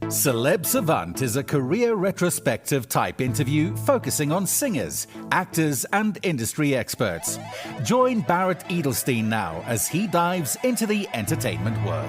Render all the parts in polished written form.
Celeb Savant is a career retrospective type interview focusing on singers, actors, and industry experts. Join Barrett Edelstein now as he dives into the entertainment world.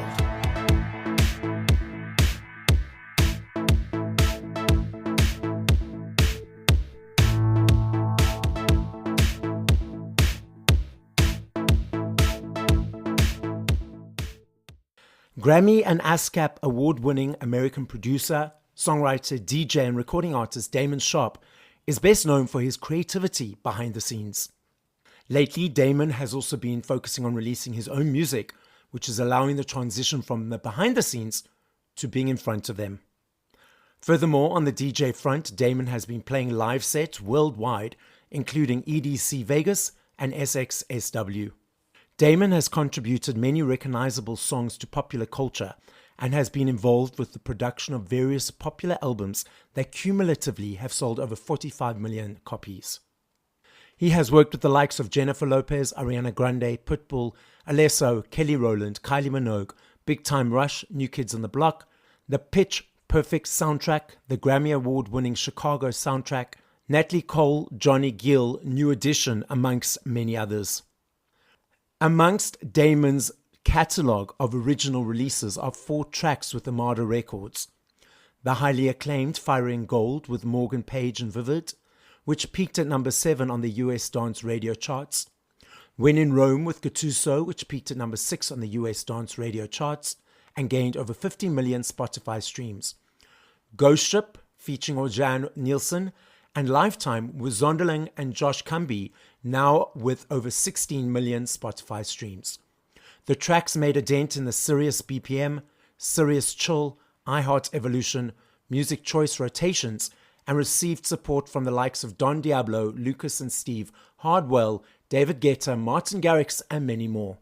Grammy and ASCAP award-winning American producer, songwriter, DJ, and recording artist Damon Sharpe is best known for his creativity behind the scenes. Lately, Damon has also been focusing on releasing his own music, which is allowing the transition from the behind the scenes to being in front of them. Furthermore, on the DJ front, Damon has been playing live sets worldwide, including EDC Vegas and SXSW. Damon has contributed many recognizable songs to popular culture and has been involved with the production of various popular albums that cumulatively have sold over 45 million copies. He has worked with the likes of Jennifer Lopez, Ariana Grande, Pitbull, Alesso, Kelly Rowland, Kylie Minogue, Big Time Rush, New Kids on the Block, the Pitch Perfect soundtrack, the Grammy Award-winning Chicago soundtrack, Natalie Cole, Johnny Gill, New Edition, amongst many others. Amongst Damon's catalogue of original releases are 4 tracks with Armada Records. The highly acclaimed Fire in Gold with Morgan Page and Vivid, which peaked at number 7 on the US dance radio charts. When in Rome with Gattuso, which peaked at number 6 on the US dance radio charts and gained over 50 million Spotify streams. Ghost Ship, featuring Orjan Nielsen, and Lifetime with Zonderling and Josh Cumby, now with over 16 million Spotify streams. The tracks made a dent in the Sirius BPM, Sirius Chill, iHeart Evolution, Music Choice rotations, and received support from the likes of Don Diablo, Lucas and Steve, Hardwell, David Guetta, Martin Garrix, and many more.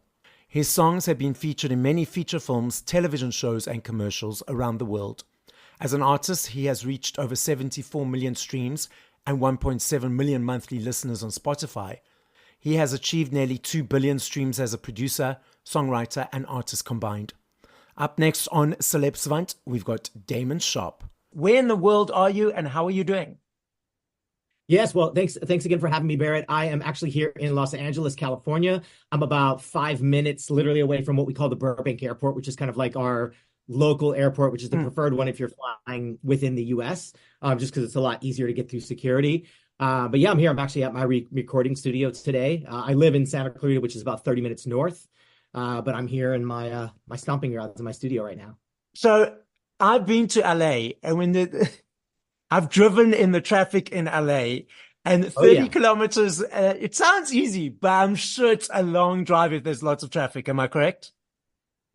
His songs have been featured in many feature films, television shows, and commercials around the world. As an artist, he has reached over 74 million streams and 1.7 million monthly listeners on Spotify. He has achieved nearly 2 billion streams as a producer, songwriter, and artist combined. Up next on Celeb Savant, we've got Damon Sharpe. Where in the world are you and how are you doing? Yes, well, thanks again for having me, Barrett. I am actually here in Los Angeles, California. I'm about 5 minutes literally away from what we call the Burbank Airport, which is kind of like our local airport, which is the preferred one if you're flying within the U.S., just because it's a lot easier to get through security. But yeah, I'm here. I'm actually at my recording studio today. I live in Santa Clarita, which is about 30 minutes north. But I'm here in my my stomping grounds in my studio right now. So I've been to LA, and I've driven in the traffic in LA, and 30 kilometers, it sounds easy, but I'm sure it's a long drive if there's lots of traffic. Am I correct?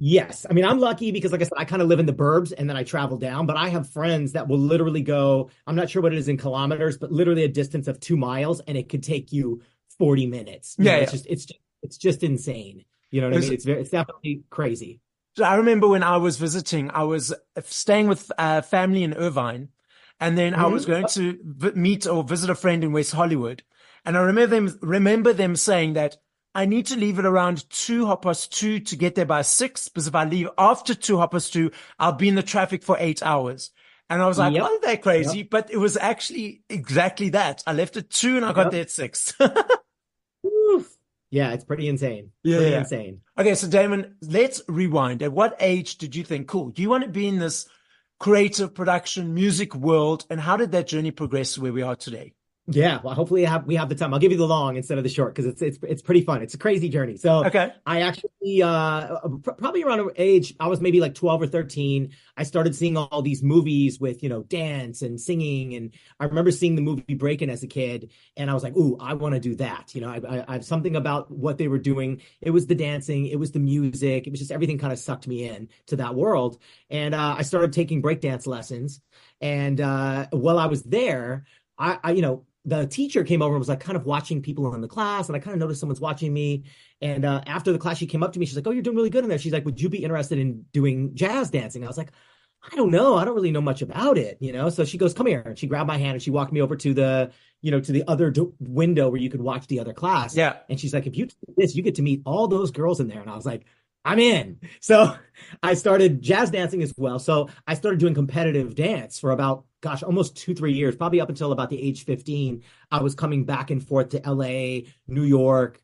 Yes. I mean, I'm lucky because, like I said, I kind of live in the burbs and then I travel down, but I have friends that will literally go, I'm not sure what it is in kilometers, but literally a distance of 2 miles, and it could take you 40 minutes. You know, it's just insane. You know what I mean? It's definitely crazy. So I remember when I was visiting, I was staying with family in Irvine, and then I was going to meet or visit a friend in West Hollywood. And I remember them saying that I need to leave it around 2:02 to get there by 6, because if I leave after 2:02, I'll be in the traffic for 8 hours. And I was like, wasn't that crazy? But it was actually exactly that. I left at 2 and I got there at 6. Yeah, it's pretty insane. Insane. Okay, so Damon, let's rewind. At what age did you think, cool, do you want to be in this creative production music world? And how did that journey progress to where we are today? Yeah, well, hopefully we have the time. I'll give you the long instead of the short because it's pretty fun. It's a crazy journey. So I actually probably around age, I was maybe like 12 or 13. I started seeing all these movies with, dance and singing. And I remember seeing the movie Breakin' as a kid, and I was like, ooh, I want to do that. I have something about what they were doing. It was the dancing, it was the music, it was just everything kind of sucked me in to that world. And I started taking breakdance lessons. And while I was there, the teacher came over and was like kind of watching people in the class, and I kind of noticed someone's watching me. And after the class, she came up to me. She's like, "Oh, you're doing really good in there." She's like, "Would you be interested in doing jazz dancing?" I was like, "I don't know. I don't really know much about it, So she goes, "Come here," and she grabbed my hand and she walked me over to the, to the other window where you could watch the other class. Yeah. And she's like, "If you do this, you get to meet all those girls in there." And I was like, I'm in. So I started jazz dancing as well. So I started doing competitive dance for about, gosh, almost 2, 3 years, probably up until about the age 15. I was coming back and forth to LA, New York,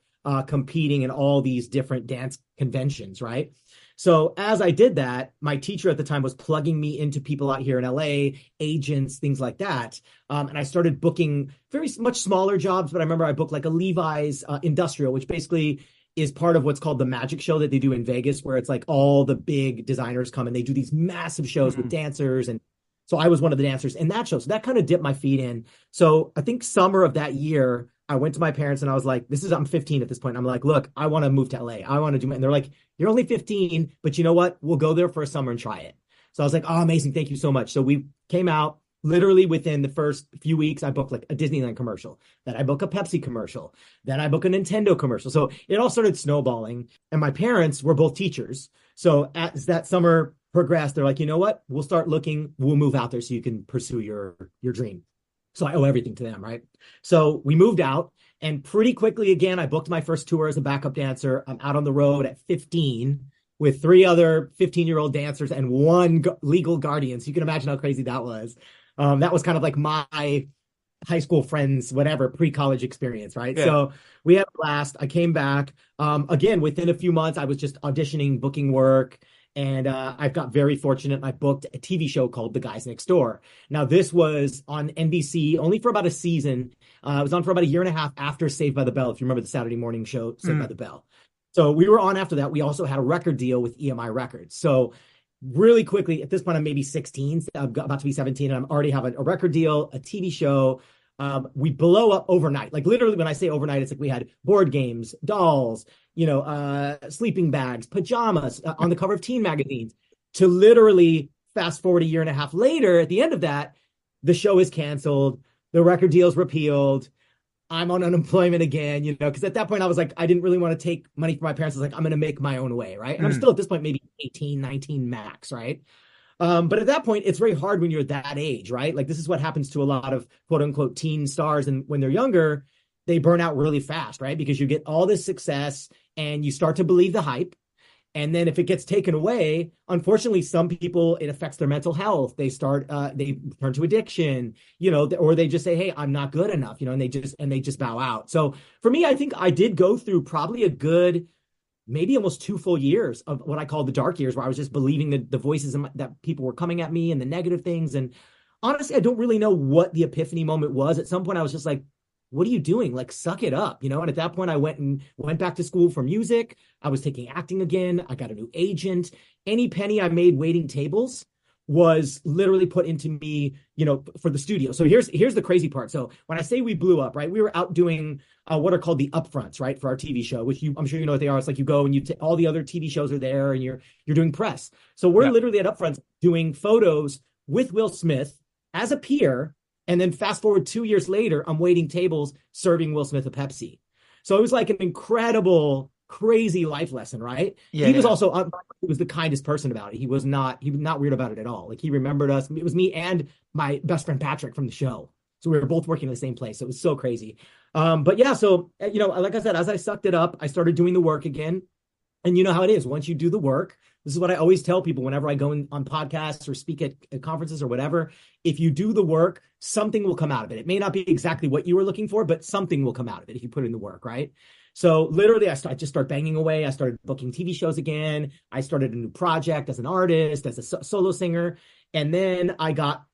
competing in all these different dance conventions, right? So as I did that, my teacher at the time was plugging me into people out here in LA, agents, things like that. And I started booking very much smaller jobs, but I remember I booked like a Levi's industrial, which basically is part of what's called the magic show that they do in Vegas, where it's like all the big designers come and they do these massive shows with dancers. And so I was one of the dancers in that show. So that kind of dipped my feet in. So I think summer of that year, I went to my parents and I was like, I'm 15 at this point. I'm like, look, I want to move to LA. I want to do, and they're like, you're only 15, but you know what? We'll go there for a summer and try it. So I was like, oh, amazing. Thank you so much. So we came out. Literally within the first few weeks, I booked like a Disneyland commercial. Then I booked a Pepsi commercial. Then I booked a Nintendo commercial. So it all started snowballing. And my parents were both teachers. So as that summer progressed, they're like, you know what? We'll start looking. We'll move out there so you can pursue your dream. So I owe everything to them, right? So we moved out. And pretty quickly, again, I booked my first tour as a backup dancer. I'm out on the road at 15 with 3 other 15-year-old dancers and 1 legal guardian. So you can imagine how crazy that was. That was kind of like my high school friends, whatever, pre-college experience, right? Yeah. So we had a blast. I came back. Again, within a few months, I was just auditioning, booking work. And I got very fortunate. I booked a TV show called The Guys Next Door. Now, this was on NBC only for about a season. It was on for about 1.5 years after Saved by the Bell, if you remember the Saturday morning show, Saved by the Bell. So we were on after that. We also had a record deal with EMI Records. So really quickly, at this point, I'm maybe 16, I'm about to be 17, and I'm already having a record deal, a TV show. We blow up overnight. Like literally when I say overnight, it's like we had board games, dolls, sleeping bags, pajamas on the cover of teen magazines, to literally fast forward 1.5 years later. At the end of that, the show is canceled. The record deal's repealed. I'm on unemployment again, because at that point I was like, I didn't really want to take money from my parents. I was like, I'm going to make my own way, right? And I'm still at this point, maybe 18, 19 max, right? But at that point, it's very hard when you're that age, right? Like this is what happens to a lot of quote unquote teen stars. And when they're younger, they burn out really fast, right? Because you get all this success and you start to believe the hype. And then if it gets taken away, unfortunately, some people, it affects their mental health. They they turn to addiction, or they just say, hey, I'm not good enough, and they just bow out. So for me, I think I did go through probably a good, maybe almost 2 full years of what I call the dark years, where I was just believing the voices that people were coming at me and the negative things. And honestly, I don't really know what the epiphany moment was. At some point, I was just like, what are you doing? Like, suck it up, And at that point, I went back to school for music. I was taking acting again. I got a new agent. Any penny I made waiting tables was literally put into me, for the studio. So here's the crazy part. So when I say we blew up, right, we were out doing what are called the upfronts, right, for our TV show, which I'm sure you know what they are. It's like you go and all the other TV shows are there and you're doing press. So we're literally at upfronts doing photos with Will Smith as a peer. And then fast forward 2 years later, I'm waiting tables serving Will Smith a Pepsi. So it was like an incredible, crazy life lesson, right? Yeah, he was also, he was the kindest person about it. He was not weird about it at all. Like he remembered us. It was me and my best friend Patrick from the show. So we were both working in the same place. So it was so crazy. But yeah, so, like I said, as I sucked it up, I started doing the work again. And you know how it is. Once you do the work, this is what I always tell people whenever I go on podcasts or speak at conferences or whatever. If you do the work, something will come out of it. It may not be exactly what you were looking for, but something will come out of it if you put in the work, right? So literally, I just start banging away. I started booking TV shows again. I started a new project as an artist, as a solo singer. And then I got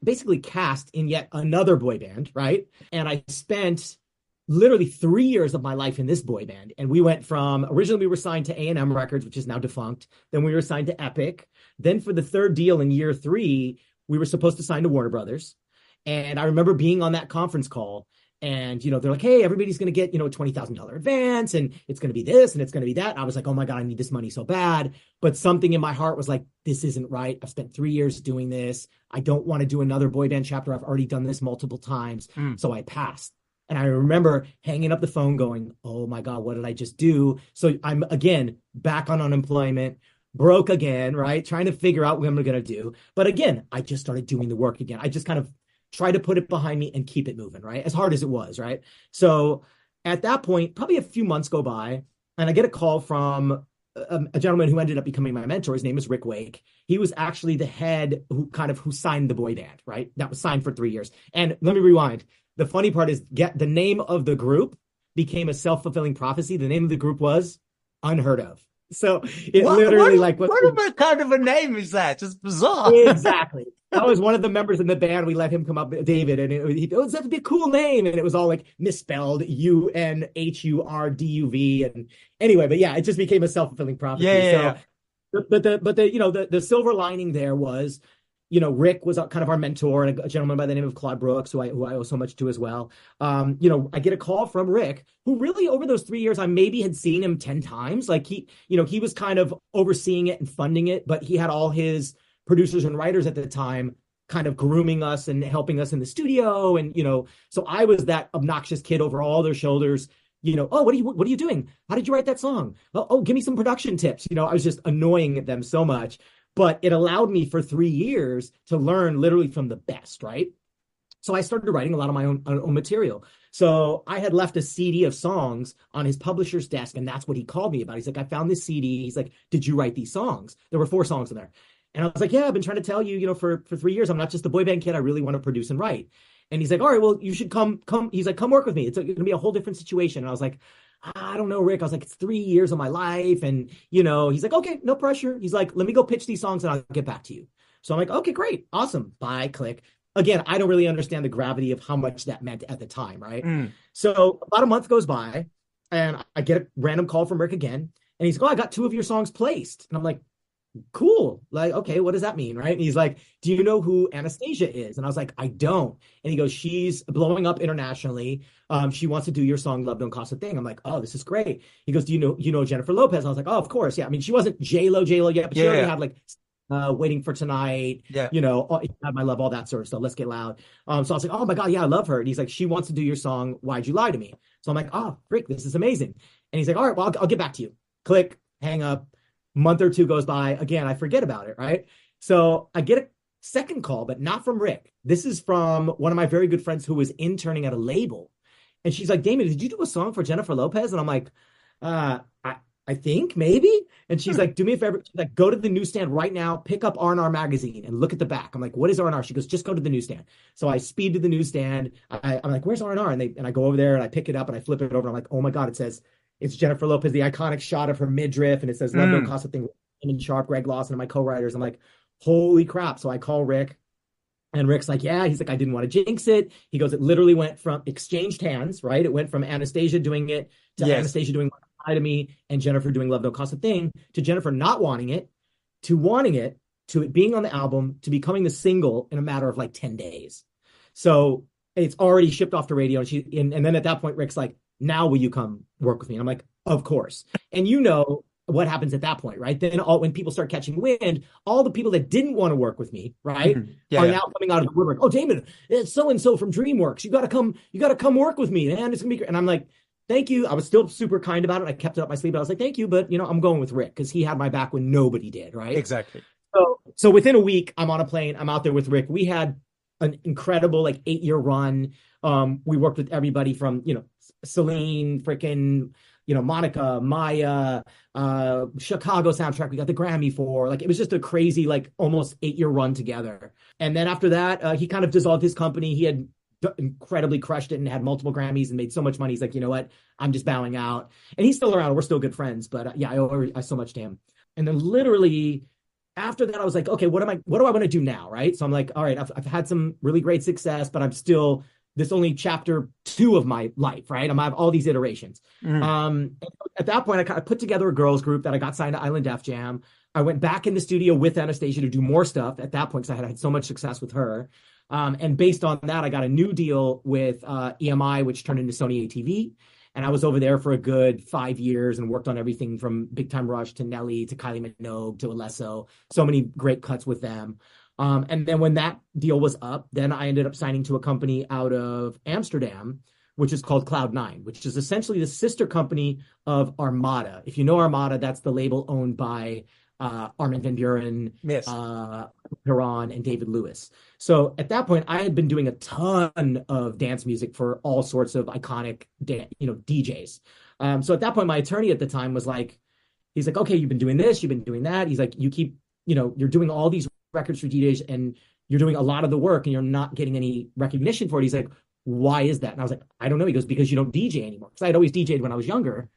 basically cast in yet another boy band, right? And I spent literally 3 years of my life in this boy band. And we went from, originally we were signed to A&M Records, which is now defunct. Then we were signed to Epic. Then for the third deal in year 3, we were supposed to sign to Warner Brothers. And I remember being on that conference call and, they're like, hey, everybody's going to get, a $20,000 advance and it's going to be this and it's going to be that. And I was like, oh my God, I need this money so bad. But something in my heart was like, this isn't right. I've spent 3 years doing this. I don't want to do another boy band chapter. I've already done this multiple times. So I passed. And I remember hanging up the phone going, oh my God, what did I just do? So I'm again, back on unemployment, broke again, right? Trying to figure out what I'm going to do. But again, I just started doing the work again. I just kind of tried to put it behind me and keep it moving, right? As hard as it was, right? So at that point, probably a few months go by and I get a call from a gentleman who ended up becoming my mentor. His name is Rick Wake. He was actually the head who signed the boy band, right? That was signed for 3 years. And let me rewind. The funny part is the name of the group became a self-fulfilling prophecy. The name of the group was Unheard Of. So it what kind of a name is that? Just bizarre. Exactly. That was one of the members in the band. We let him come up, David, and it was that to be a cool name, and it was all like misspelled UNHURDUV, and anyway, but yeah, it just became a self-fulfilling prophecy. Yeah. But the silver lining there was, Rick was kind of our mentor, and a gentleman by the name of Claude Brooks, who I owe so much to as well. I get a call from Rick, who really over those 3 years, I maybe had seen him 10 times. Like he was kind of overseeing it and funding it, but he had all his producers and writers at the time kind of grooming us and helping us in the studio. And, so I was that obnoxious kid over all their shoulders, oh, what are you doing? How did you write that song? Oh, give me some production tips. I was just annoying them so much. But it allowed me for 3 years to learn literally from the best, right? So I started writing a lot of my own material. So I had left a CD of songs on his publisher's desk, and that's what he called me about. He's like, I found this CD. He's like, did you write these songs? There were 4 songs in there. And I was like, yeah, I've been trying to tell you, for 3 years, I'm not just a boy band kid. I really want to produce and write. And he's like, all right, well, you should come. He's like, come work with me. It's going to be a whole different situation. And I was like, I don't know, Rick. I was like, it's 3 years of my life. And, he's like, okay, no pressure. He's like, let me go pitch these songs and I'll get back to you. So I'm like, okay, great. Awesome. Bye, click. Again, I don't really understand the gravity of how much that meant at the time, right? So about a month goes by and I get a random call from Rick again. And he's like, oh, I got 2 of your songs placed. And I'm like, cool. Like, okay, what does that mean? Right. And he's like, do you know who Anastacia is? And I was like, I don't. And he goes, she's blowing up internationally. She wants to do your song, Love Don't Cost a Thing. I'm like, oh, this is great. He goes, do you know Jennifer Lopez? And I was like, oh, of course. Yeah. I mean, she wasn't J-Lo yet, but she already had like Waiting for Tonight, Had My Love, all that sort of stuff. Let's Get Loud. So I was like, oh my God, yeah, I love her. And he's like, she wants to do your song, Why'd You Lie to Me? So I'm like, oh, Rick, this is amazing. And he's like, all right, well, I'll get back to you. Click, hang up. Month or 2 goes by. Again, I forget about it, right? So I get a second call, but not from Rick. This is from one of my very good friends who was interning at a label. And she's like, Damon, did you do a song for Jennifer Lopez? And I'm like, I think maybe. And she's like, do me a favor. She's like, go to the newsstand right now, pick up R&R magazine and look at the back. I'm like, what is R&R? She goes, just go to the newsstand. So I speed to the newsstand. I'm like, where's R&R? And I go over there and I pick it up and I flip it over. I'm like, oh my God, it says, it's Jennifer Lopez, the iconic shot of her midriff, and it says Love Don't Cost a Thing. Damon Sharpe, Greg Lawson, and my co-writers. I'm like, holy crap. So I call Rick, and Rick's like, yeah. He's like, I didn't want to jinx it. He goes, it literally went from exchanged hands, right? It went from Anastacia doing it to Anastacia doing Lie to Me and Jennifer doing Love Don't Cost a Thing to Jennifer not wanting it, to it being on the album, to becoming the single in a matter of like 10 days. So it's already shipped off to radio. And then at that point, Rick's like, now will you come work with me? And I'm like, of course. And what happens at that point, right? Then when people start catching wind, all the people that didn't want to work with me, right, are now coming out of the woodwork. Oh, Damon, it's so-and-so from DreamWorks. You got to come work with me, man. It's going to be great. And I'm like, thank you. I was still super kind about it. I kept it up my sleeve. But I was like, thank you. But, I'm going with Rick because he had my back when nobody did, right? Exactly. So within a week, I'm on a plane. I'm out there with Rick. We had an incredible 8-year run. We worked with everybody from, Celine, freaking, Monica, Maya, Chicago soundtrack. We got the Grammy for. It was just a crazy, almost 8-year run together. And then after that, he kind of dissolved his company. He had incredibly crushed it and had multiple Grammys and made so much money. He's like, you know what? I'm just bowing out. And he's still around. We're still good friends. But I owe so much to him. And then literally after that, I was like, okay, what do I want to do now? Right. So I'm like, all right, I've had some really great success, but I'm still this only chapter 2 of my life, right? I have all these iterations. At that point, I put together a girls group that I got signed to Island Def Jam. I went back in the studio with Anastacia to do more stuff at that point because I had so much success with her. And based on that, I got a new deal with EMI, which turned into Sony ATV. And I was over there for a good 5 years and worked on everything from Big Time Rush to Nelly to Kylie Minogue to Alesso. So many great cuts with them. And then when that deal was up, then I ended up signing to a company out of Amsterdam, which is called Cloud9, which is essentially the sister company of Armada. If you know Armada, that's the label owned by Armin van Buuren, yes. Piran, and David Lewis. So at that point, I had been doing a ton of dance music for all sorts of iconic DJs. So at that point, my attorney at the time was like, he's like, okay, you've been doing this, you've been doing that. He's like, you keep, you're doing all these records for DJs and you're doing a lot of the work and you're not getting any recognition for it. He's like, why is that? And I was like, I don't know. He goes, because you don't DJ anymore. Because I had always DJed when I was younger.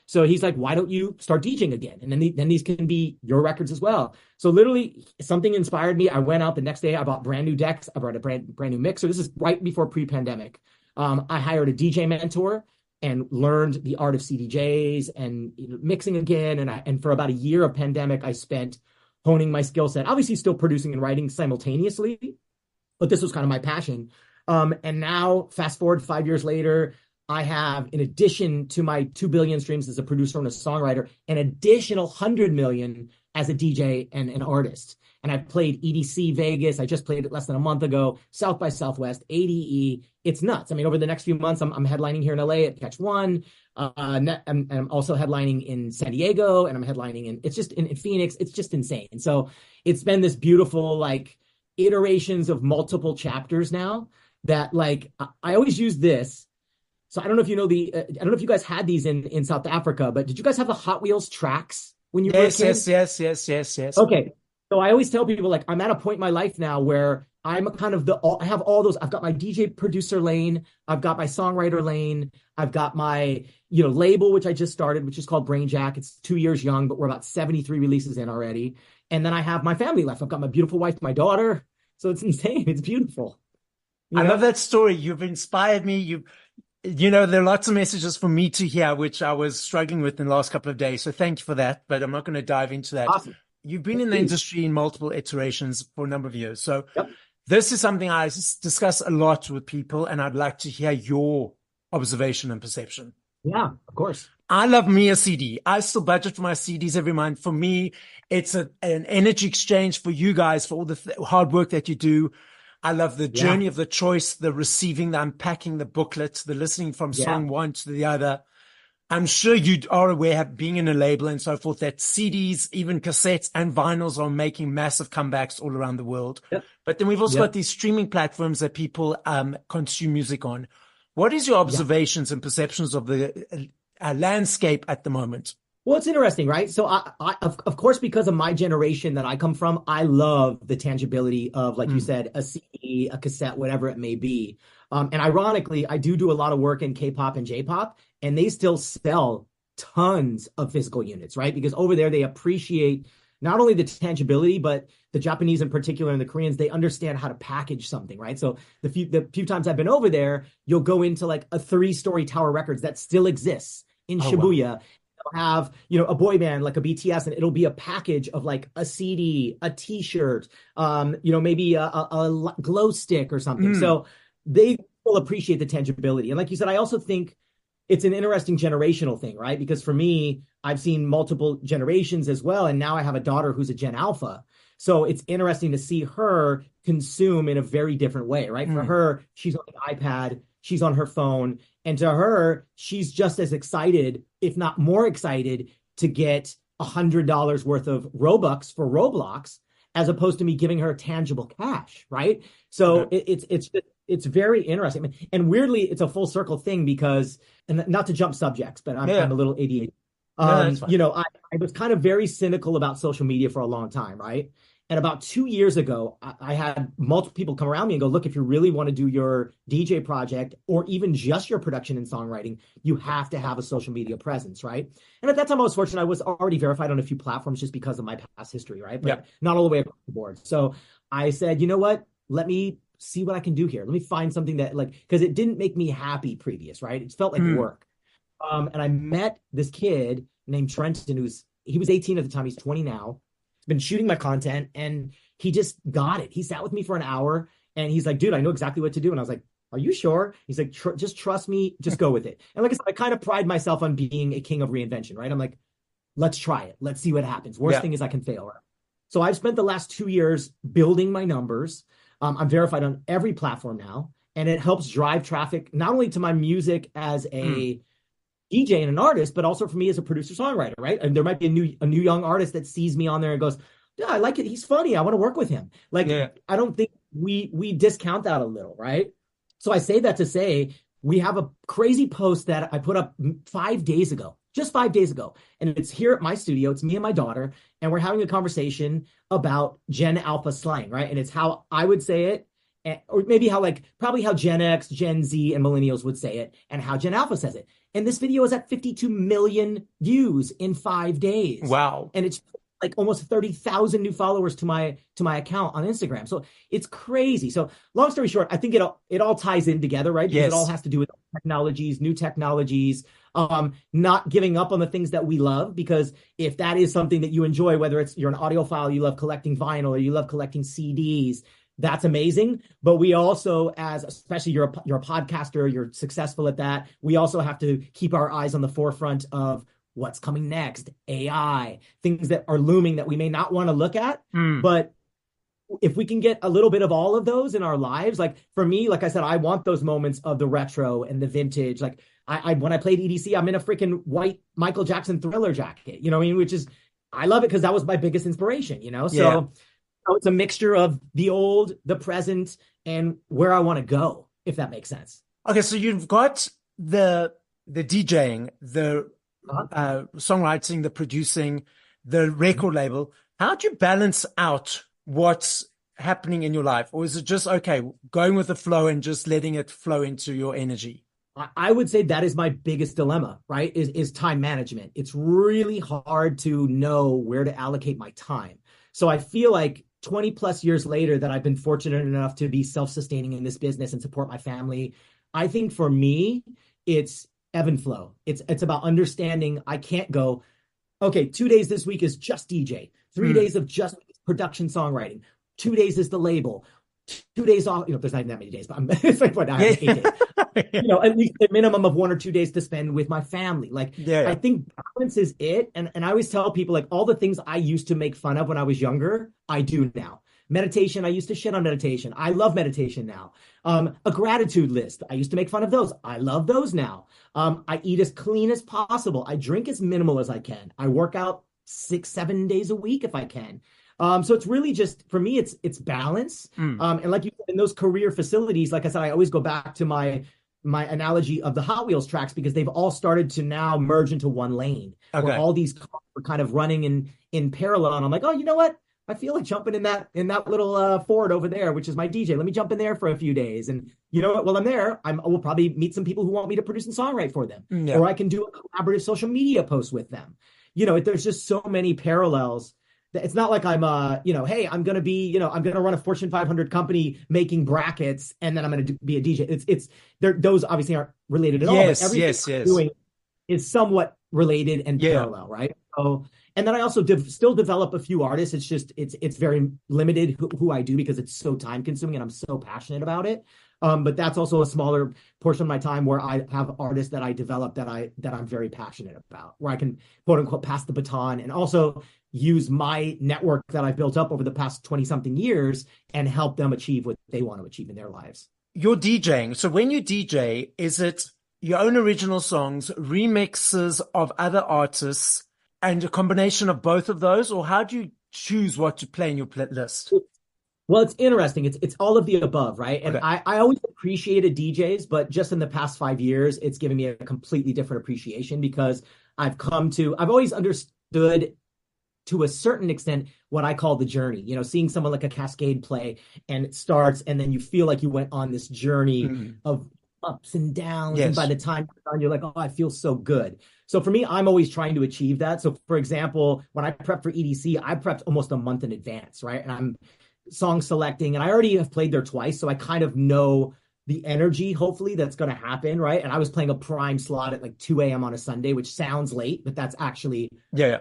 So he's like, why don't you start DJing again? And then these can be your records as well. So literally something inspired me. I went out the next day, I bought brand new decks. I bought a brand new mixer. This is right before pre-pandemic. I hired a DJ mentor and learned the art of CDJs and mixing again. And for about a year of pandemic, I spent honing my skill set, obviously still producing and writing simultaneously, but this was kind of my passion. And now fast forward 5 years later, I have, in addition to my 2 billion streams as a producer and a songwriter, an additional 100 million as a DJ and an artist. And I've played EDC Vegas. I just played it less than a month ago. South by Southwest, ADE. It's nuts. I mean, over the next few months, I'm headlining here in LA at Catch One. I'm also headlining in San Diego, and I'm headlining in Phoenix. It's just insane. And so it's been this beautiful, like, iterations of multiple chapters now that, like, I always use this. So I don't know if you know I don't know if you guys had these in South Africa, but did you guys have the Hot Wheels tracks when you were a kid? Yes. Okay. So I always tell people, like, I'm at a point in my life now where I'm kind of I have all those. I've got my DJ producer lane. I've got my songwriter lane. I've got my, label, which I just started, which is called Brain Jack. It's 2 years young, but we're about 73 releases in already. And then I have my family life. I've got my beautiful wife, my daughter. So it's insane. It's beautiful. I love that story. You've inspired me. There are lots of messages for me to hear, which I was struggling with in the last couple of days. So thank you for that, but I'm not going to dive into that. Awesome. You've been in the industry in multiple iterations for a number of years. So This is something I discuss a lot with people, and I'd like to hear your observation and perception. Yeah, of course. I love me a CD. I still budget for my CDs every month. For me, it's an energy exchange. For you guys, for all the hard work that you do. I love the journey of the choice, the receiving, the unpacking, the booklets, the listening from song one to the other. I'm sure you are aware of being in a label and so forth that CDs, even cassettes and vinyls are making massive comebacks all around the world. Yep. But then we've also got these streaming platforms that people consume music on. What is your observations and perceptions of the landscape at the moment? Well, it's interesting, right? So I of course, because of my generation that I come from, I love the tangibility of, like you said, a CD, a cassette, whatever it may be. And ironically, I do a lot of work in K-pop and J-pop, and they still sell tons of physical units, right? Because over there, they appreciate not only the tangibility, but the Japanese in particular and the Koreans, they understand how to package something, right? So the few times I've been over there, you'll go into like a 3-story Tower Records that still exists in Shibuya. Wow. Have, a boy band like a BTS, and it'll be a package of like a CD, a t-shirt, maybe a glow stick or something. So they will appreciate the tangibility. And like you said, I also think it's an interesting generational thing, right? Because for me, I've seen multiple generations as well. And now I have a daughter who's a Gen Alpha. So it's interesting to see her consume in a very different way, right? For her, she's on the iPad, she's on her phone. And to her, she's just as excited, if not more excited, to get $100 worth of Robux for Roblox, as opposed to me giving her tangible cash, right? So it's very interesting. And weirdly, it's a full circle thing because, and not to jump subjects, but I'm a little ADHD. I was kind of very cynical about social media for a long time, right? And about 2 years ago, I had multiple people come around me and go, look, if you really want to do your DJ project or even just your production and songwriting, you have to have a social media presence, right? And at that time, I was fortunate. I was already verified on a few platforms just because of my past history, right? But not all the way across the board. So I said, you know what? Let me see what I can do here. Let me find something that, like, because it didn't make me happy previous, right? It felt like work. And I met this kid named Trenton, he was 18 at the time. He's 20 now. Been shooting my content, and he just got it. He sat with me for an hour, and he's like, dude, I know exactly what to do. And I was like, are you sure? He's like, just trust me, just go with it. And like I said, I kind of pride myself on being a king of reinvention, right? I'm like, let's try it. Let's see what happens. Worst thing is I can fail. So I've spent the last 2 years building my numbers. I'm verified on every platform now, and it helps drive traffic, not only to my music as a DJ and an artist, but also for me as a producer songwriter, right? And there might be a new young artist that sees me on there and goes, yeah, I like it. He's funny. I want to work with him. I don't think we discount that a little, right? So I say that to say, we have a crazy post that I put up 5 days ago just 5 days ago. And it's here at my studio. It's me and my daughter, and we're having a conversation about Gen Alpha slang, right? And it's how I would say it, or maybe probably how Gen X, Gen Z, and millennials would say it, and how Gen Alpha says it. And this video is at 52 million views in 5 days. Wow. And it's like almost 30,000 new followers to my account on Instagram. So it's crazy. So long story short, I think it all ties in together, right? Because it all has to do with technologies, new technologies, not giving up on the things that we love, because if that is something that you enjoy, whether you're an audiophile, you love collecting vinyl, or you love collecting CDs, that's amazing. But we also, especially you're a podcaster, you're successful at that, we also have to keep our eyes on the forefront of what's coming next, AI, things that are looming that we may not want to look at. But if we can get a little bit of all of those in our lives, like for me, like I said, I want those moments of the retro and the vintage. Like I when I played EDC, I'm in a freaking white Michael Jackson Thriller jacket, you know what I mean? Which is, I love it because that was my biggest inspiration, you know? So it's a mixture of the old, the present, and where I want to go, if that makes sense. Okay, so you've got the DJing, the songwriting, the producing, the record label. How do you balance out what's happening in your life? Or is it just, okay, going with the flow and just letting it flow into your energy? I would say that is my biggest dilemma, right? Is time management. It's really hard to know where to allocate my time. So I feel like 20 plus years later that I've been fortunate enough to be self-sustaining in this business and support my family. I think for me, it's ebb and flow. It's about understanding I can't go, okay, 2 days this week is just DJ, 3 days of just production songwriting, 2 days is the label, 2 days off, there's not even that many days, but it's like, what, I have 8 days. At least a minimum of 1 or 2 days to spend with my family. I think balance is it. And I always tell people, like, all the things I used to make fun of when I was younger, I do now. Meditation, I used to shit on meditation. I love meditation now. A gratitude list, I used to make fun of those. I love those now. I eat as clean as possible. I drink as minimal as I can. I work out 6-7 days a week if I can. So it's really just, for me, it's balance. And like you said, in those career facilities, like I said, I always go back to my analogy of the Hot Wheels tracks, because they've all started to now merge into one lane. Okay. Where all these cars are kind of running in parallel. And I'm like, oh, you know what? I feel like jumping in that little Ford over there, which is my DJ. Let me jump in there for a few days. And you know what? While I'm there, I will probably meet some people who want me to produce and songwrite for them. Yeah. Or I can do a collaborative social media post with them. There's just so many parallels. It's not like I'm, hey, I'm going to be, I'm going to run a Fortune 500 company making brackets, and then I'm going to be a DJ. Those obviously aren't related at all. But everything I'm doing is somewhat related and parallel, right? So, and then I also still develop a few artists. It's just, it's very limited who I do, because it's so time consuming and I'm so passionate about it. But that's also a smaller portion of my time where I have artists that I develop that I'm very passionate about, where I can, quote unquote, pass the baton, and also use my network that I've built up over the past 20 something years and help them achieve what they want to achieve in their lives. You're DJing. So when you DJ, is it your own original songs, remixes of other artists, and a combination of both of those? Or how do you choose what to play in your playlist? Well, it's interesting. It's all of the above, right? And I always appreciated DJs, but just in the past 5 years, it's given me a completely different appreciation, because I've always understood to a certain extent what I call the journey. Seeing someone like a Cascade play, and it starts, and then you feel like you went on this journey of ups and downs. Yes. And by the time you're done, you're like, oh, I feel so good. So for me, I'm always trying to achieve that. So for example, when I prep for EDC, I prepped almost a month in advance, right? And I'm song selecting, and I already have played there twice. So I kind of know the energy, hopefully, that's going to happen, right? And I was playing a prime slot at like 2 a.m. on a Sunday, which sounds late, but that's actually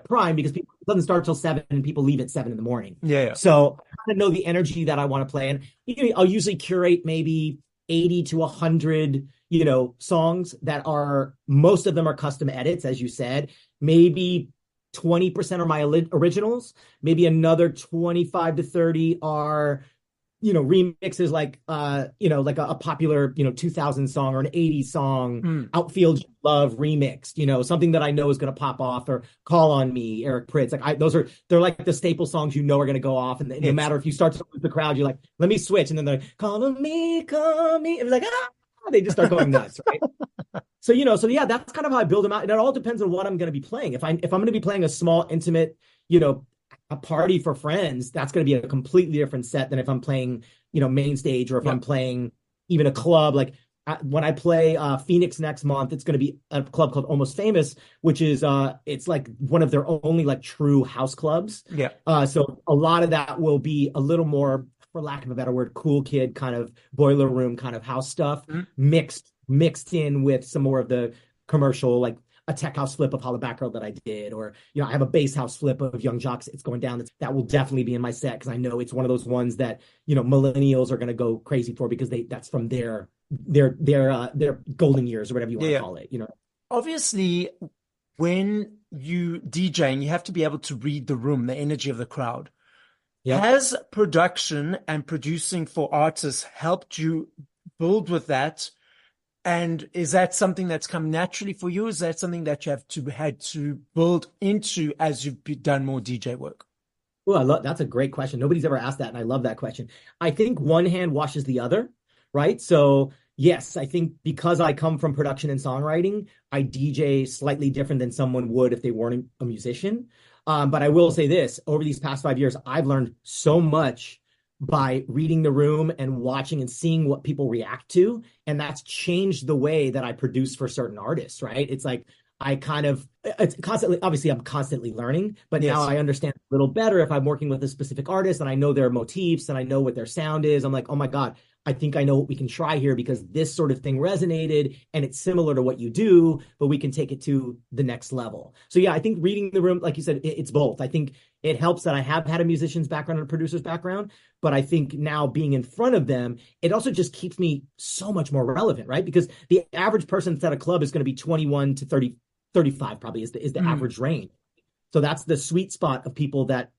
prime, because it doesn't start till 7 and people leave at 7 in the morning. So I kind of know the energy that I want to play. And I'll usually curate maybe 80 to 100, songs that are, most of them are custom edits, as you said. Maybe 20% are my originals. Maybe another 25 to 30 are, remixes, like a popular, 2000 song or an 80s song, Outfield Love remixed, something that I know is going to pop off, or Call on Me, Eric Prydz. They're like the staple songs are going to go off. And no matter if you start to lose the crowd, you're like, let me switch. And then they're like, call on me. And it's like, they just start going nuts, right? So, so yeah, that's kind of how I build them out. And it all depends on what I'm going to be playing. If I'm going to be playing a small, intimate, a party for friends, that's going to be a completely different set than if I'm playing, main stage, or if I'm playing even a club. Like when I play Phoenix next month, it's going to be a club called Almost Famous, which is it's like one of their only like true house clubs. Yeah. So a lot of that will be a little more, for lack of a better word, cool kid kind of boiler room kind of house stuff, mixed in with some more of the commercial, like a tech house flip of Holla Back Girl that I did, or I have a bass house flip of Young Jock's It's Going Down. That will definitely be in my set, because I know it's one of those ones that millennials are going to go crazy for, because that's from their golden years, or whatever you want to call it. Obviously, when you DJing, you have to be able to read the room, the energy of the crowd. Yep. Has production and producing for artists helped you build with that? And is that something that's come naturally for you? Is that something that you had to build into as you've done more DJ work? Oh, that's a great question. Nobody's ever asked that, and I love that question. I think one hand washes the other, right? So yes, I think because I come from production and songwriting, I DJ slightly different than someone would if they weren't a musician. But I will say this, over these past 5 years, I've learned so much by reading the room and watching and seeing what people react to. And that's changed the way that I produce for certain artists, right? It's like, it's constantly, obviously I'm constantly learning, but now I understand a little better if I'm working with a specific artist and I know their motifs and I know what their sound is. I'm like, oh my God, I think I know what we can try here, because this sort of thing resonated and it's similar to what you do, but we can take it to the next level. So yeah, I think reading the room, like you said, it's both. I think it helps that I have had a musician's background and a producer's background, but I think now being in front of them, it also just keeps me so much more relevant, right? Because the average person that's at a club is going to be 21 to 30, 35 probably is the average range. So that's the sweet spot of people that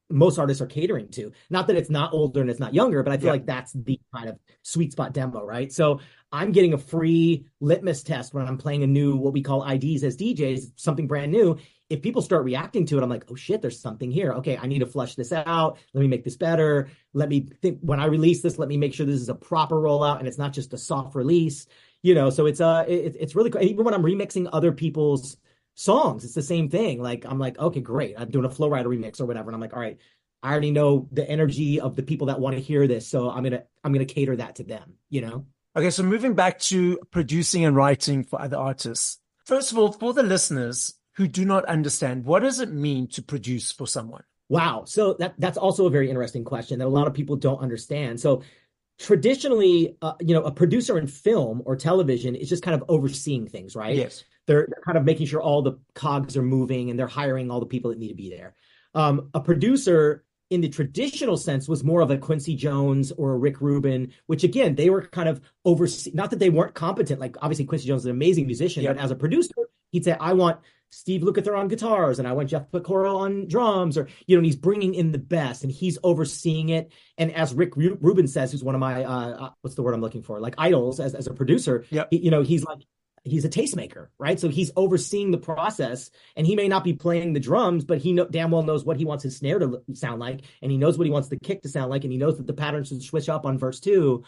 most artists are catering to. Not that it's not older and it's not younger, but I feel like that's the kind of sweet spot demo, right? So I'm getting a free litmus test when I'm playing a new, what we call IDs as DJs, something brand new. If people start reacting to it, I'm like, oh shit, there's something here. Okay, I need to flush this out. Let me make this better. Let me think, when I release this, let me make sure this is a proper rollout and it's not just a soft release. So it's really cool. Even when I'm remixing other people's songs, it's the same thing. Like, I'm like, okay, great. I'm doing a Flow Rider remix or whatever. And I'm like, all right, I already know the energy of the people that want to hear this. So I'm going to cater that to them, Okay. So moving back to producing and writing for other artists. First of all, for the listeners who do not understand, what does it mean to produce for someone? Wow. So that's also a very interesting question that a lot of people don't understand. So traditionally, a producer in film or television is just kind of overseeing things, right? Yes. They're kind of making sure all the cogs are moving and they're hiring all the people that need to be there. A producer in the traditional sense was more of a Quincy Jones or a Rick Rubin, which again, they were kind of not that they weren't competent. Like obviously Quincy Jones is an amazing musician, but as a producer, he'd say, I want Steve Lukather on guitars and I want Jeff Pecora on drums, or, and he's bringing in the best and he's overseeing it. And as Rick Rubin says, who's one of my, what's the word I'm looking for? Like idols as a producer, he's a tastemaker, right? So he's overseeing the process and he may not be playing the drums, but he damn well knows what he wants his snare to sound like. And he knows what he wants the kick to sound like. And he knows that the patterns should switch up on verse 2.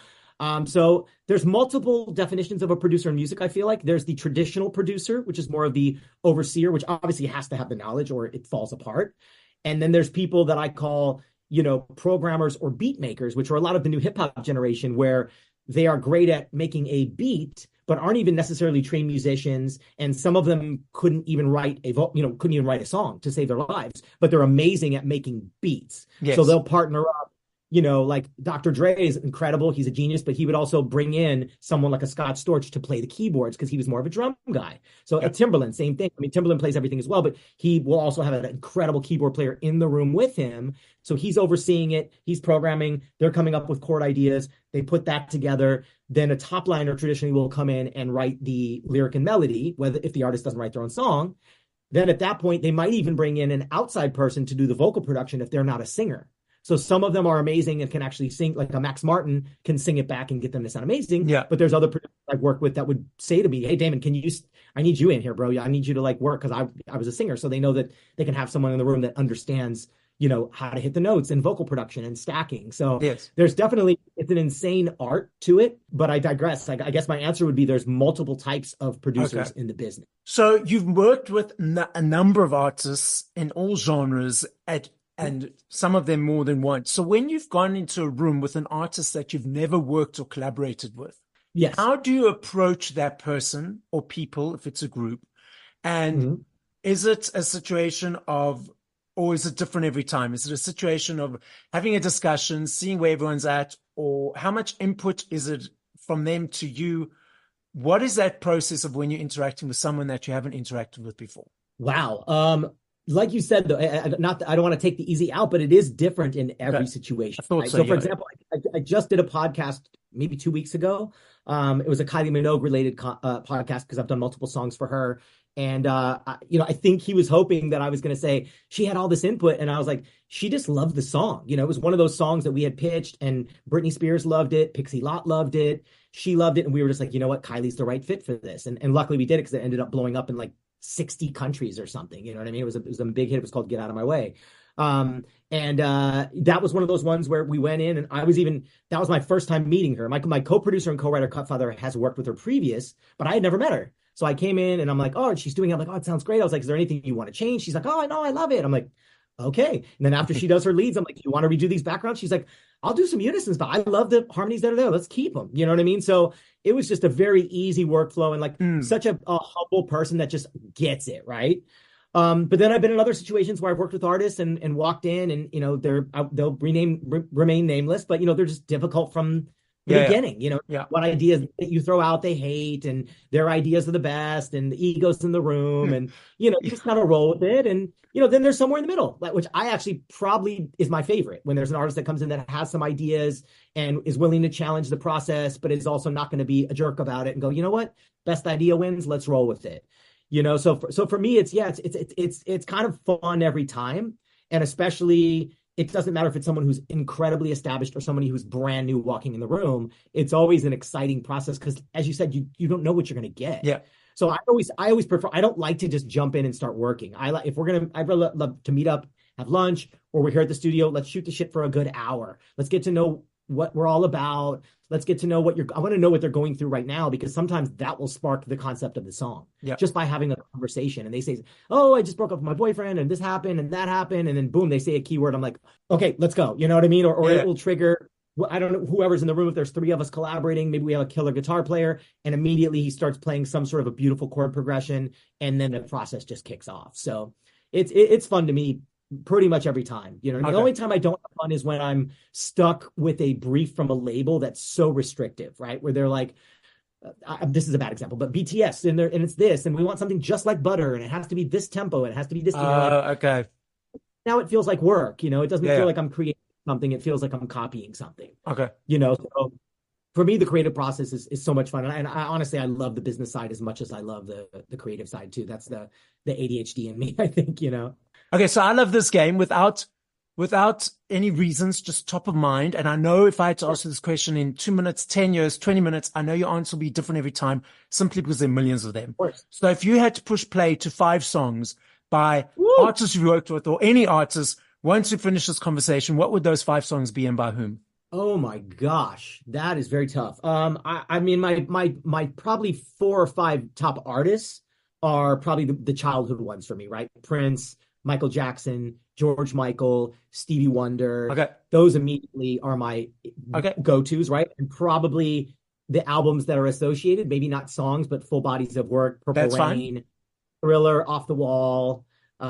So there's multiple definitions of a producer in music. I feel like there's the traditional producer, which is more of the overseer, which obviously has to have the knowledge or it falls apart. And then there's people that I call, programmers or beat makers, which are a lot of the new hip hop generation, where they are great at making a beat, but aren't even necessarily trained musicians. And some of them couldn't even write a song to save their lives, but they're amazing at making beats. Yes. So they'll partner up. Like Dr. Dre is incredible. He's a genius, but he would also bring in someone like a Scott Storch to play the keyboards because he was more of a drum guy. So at Timbaland, same thing. I mean, Timbaland plays everything as well, but he will also have an incredible keyboard player in the room with him. So he's overseeing it. He's programming. They're coming up with chord ideas. They put that together. Then a top liner traditionally will come in and write the lyric and melody, if the artist doesn't write their own song. Then at that point, they might even bring in an outside person to do the vocal production if they're not a singer. So some of them are amazing and can actually sing, like a Max Martin can sing it back and get them to sound amazing. Yeah. But there's other producers I've worked with that would say to me, hey, Damon, I need you in here, bro. I need you to work because I was a singer. So they know that they can have someone in the room that understands, how to hit the notes and vocal production and stacking. So yes, there's definitely, it's an insane art to it, but I digress. I guess my answer would be there's multiple types of producers in the business. So you've worked with a number of artists in all genres and some of them more than once. So when you've gone into a room with an artist that you've never worked or collaborated with, yes, how do you approach that person or people if it's a group? And is it a situation of, or is it different every time? Is it a situation of having a discussion, seeing where everyone's at, or how much input is it from them to you? What is that process of when you're interacting with someone that you haven't interacted with before? Wow. Like you said, though, I don't want to take the easy out, but it is different in every situation. Right? So, for example, I just did a podcast maybe 2 weeks ago. It was a Kylie Minogue related podcast because I've done multiple songs for her. And, I think he was hoping that I was going to say she had all this input. And I was like, she just loved the song. It was one of those songs that we had pitched and Britney Spears loved it. Pixie Lott loved it. She loved it. And we were just like, you know what? Kylie's the right fit for this. And luckily we did it because it ended up blowing up in like 60 countries or something. You know what I mean? It was a big hit. It was called Get Out of My Way. That was one of those ones where we went in and that was my first time meeting her. My co-producer and co-writer Cutfather has worked with her previous, but I had never met her. So I came in and I'm like, oh, and she's doing it. I'm like, oh, it sounds great. I was like, is there anything you want to change? She's like, oh, I know, I love it. I'm like, okay. And then after she does her leads, I'm like, do you want to redo these backgrounds? She's like, I'll do some unisons, but I love the harmonies that are there. Let's keep them. You know what I mean? So it was just a very easy workflow and like such a humble person that just gets it, right? But then I've been in other situations where I've worked with artists and walked in and, they'll remain nameless, but, they're just difficult from the beginning. What ideas that you throw out, they hate, and their ideas are the best, and the ego's in the room, and, you just kind of roll with it. And, then there's somewhere in the middle, which I actually probably is my favorite, when there's an artist that comes in that has some ideas and is willing to challenge the process, but is also not going to be a jerk about it and go, you know what, best idea wins, let's roll with it. So for me, it's kind of fun every time. And especially, it doesn't matter if it's someone who's incredibly established or somebody who's brand new walking in the room. It's always an exciting process because, as you said, you don't know what you're going to get. Yeah. So I always prefer, I don't like to just jump in and start working. I'd really love to meet up, have lunch, or we're here at the studio. Let's shoot the shit for a good hour. Let's get to know what we're all about. Let's get to know I want to know what they're going through right now, because sometimes that will spark the concept of the song just by having a conversation. And they say, oh, I just broke up with my boyfriend and this happened and that happened. And then boom, they say a keyword. I'm like, okay, let's go. You know what I mean? Or it will trigger, I don't know, whoever's in the room. If there's 3 of us collaborating, maybe we have a killer guitar player and immediately he starts playing some sort of a beautiful chord progression. And then the process just kicks off. So it's fun to me pretty much every time. The only time I don't have fun is when I'm stuck with a brief from a label that's so restrictive, right? Where they're like, this is a bad example, but BTS and it's this, and we want something just like Butter, and it has to be this tempo, and it has to be this. Okay. Now it feels like work. It doesn't feel like I'm creating something. It feels like I'm copying something. Okay. So for me, the creative process is so much fun, and I honestly, I love the business side as much as I love the creative side too. That's the ADHD in me, I think. Okay, so I love this game without any reasons, just top of mind. And I know if I had to ask you this question in 2 minutes, 10 years, 20 minutes, I know your answer will be different every time, simply because there are millions of them. Of course. So if you had to push play to 5 songs by artists you've worked with or any artists, once you finish this conversation, what would those 5 songs be and by whom? Oh my gosh, that is very tough. I mean, my probably 4 or 5 top artists are probably the childhood ones for me, right? Prince, Michael Jackson, George Michael, Stevie Wonder. Okay. Those immediately are my go-tos, right? And probably the albums that are associated, maybe not songs, but full bodies of work. Purple Rain, Thriller, Off the Wall,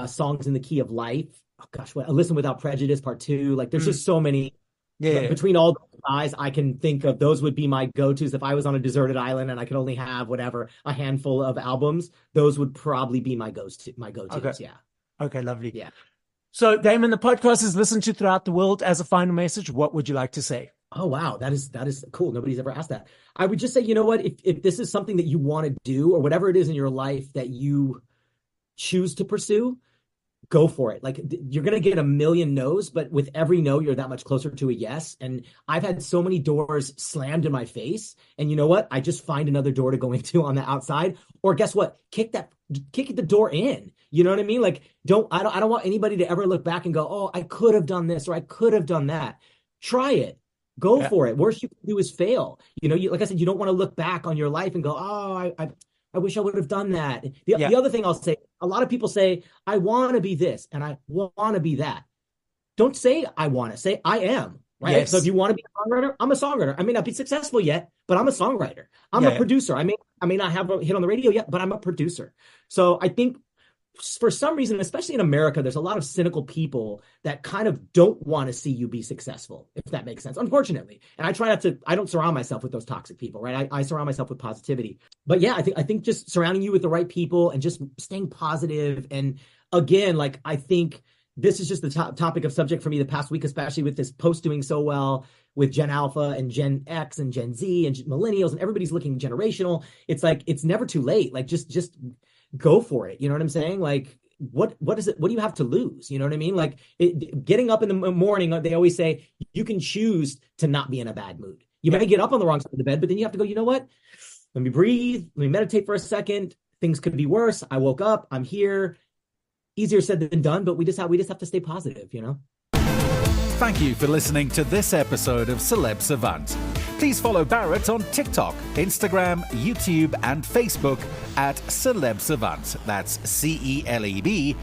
Songs in the Key of Life. Oh gosh, Listen Without Prejudice, Part 2. Like there's just so many. Yeah. Between all those guys, I can think of those would be my go-tos. If I was on a deserted island and I could only have a handful of albums, those would probably be my go-tos. Okay. Yeah. Okay, lovely. Yeah. So, Damon, the podcast is listened to throughout the world. As a final message, what would you like to say? Oh, wow. That is cool. Nobody's ever asked that. I would just say, you know what? If this is something that you want to do or whatever it is in your life that you choose to pursue, go for it. Like you're going to get a million no's, but with every no, you're that much closer to a yes. And I've had so many doors slammed in my face. And you know what? I just find another door to go into on the outside, or guess what? Kick the door in. You know what I mean? Like, I don't want anybody to ever look back and go, oh, I could have done this or I could have done that. Try it. Go for it. Worst you can do is fail. You know, like I said, you don't want to look back on your life and go, oh, I wish I would have done that. The other thing I'll say, a lot of people say, I want to be this and I want to be that. Don't say I want to, say I am. Right. Yes. So if you want to be a songwriter, I'm a songwriter. I may not be successful yet, but I'm a songwriter. I'm a producer. I may not have a hit on the radio yet, but I'm a producer. So I think for some reason, especially in America, there's a lot of cynical people that kind of don't want to see you be successful, if that makes sense, unfortunately. And I don't surround myself with those toxic people, right? I surround myself with positivity. But yeah, I think just surrounding you with the right people and just staying positive. And again, like, I think this is just the topic of subject for me the past week, especially with this post doing so well with Gen Alpha and Gen X and Gen Z and millennials, and everybody's looking generational. It's like, it's never too late. Like, just go for it. You know what I'm saying? Like, what is it? What do you have to lose? You know what I mean? Like, getting up in the morning, they always say you can choose to not be in a bad mood. You may get up on the wrong side of the bed, but then you have to go, you know what? Let me breathe. Let me meditate for a second. Things could be worse. I woke up. I'm here. Easier said than done, but we just have to stay positive, you know? Thank you for listening to this episode of Celeb Savant. Please follow Barrett on TikTok, Instagram, YouTube, and Facebook at Celeb Savant. That's CelebSavant.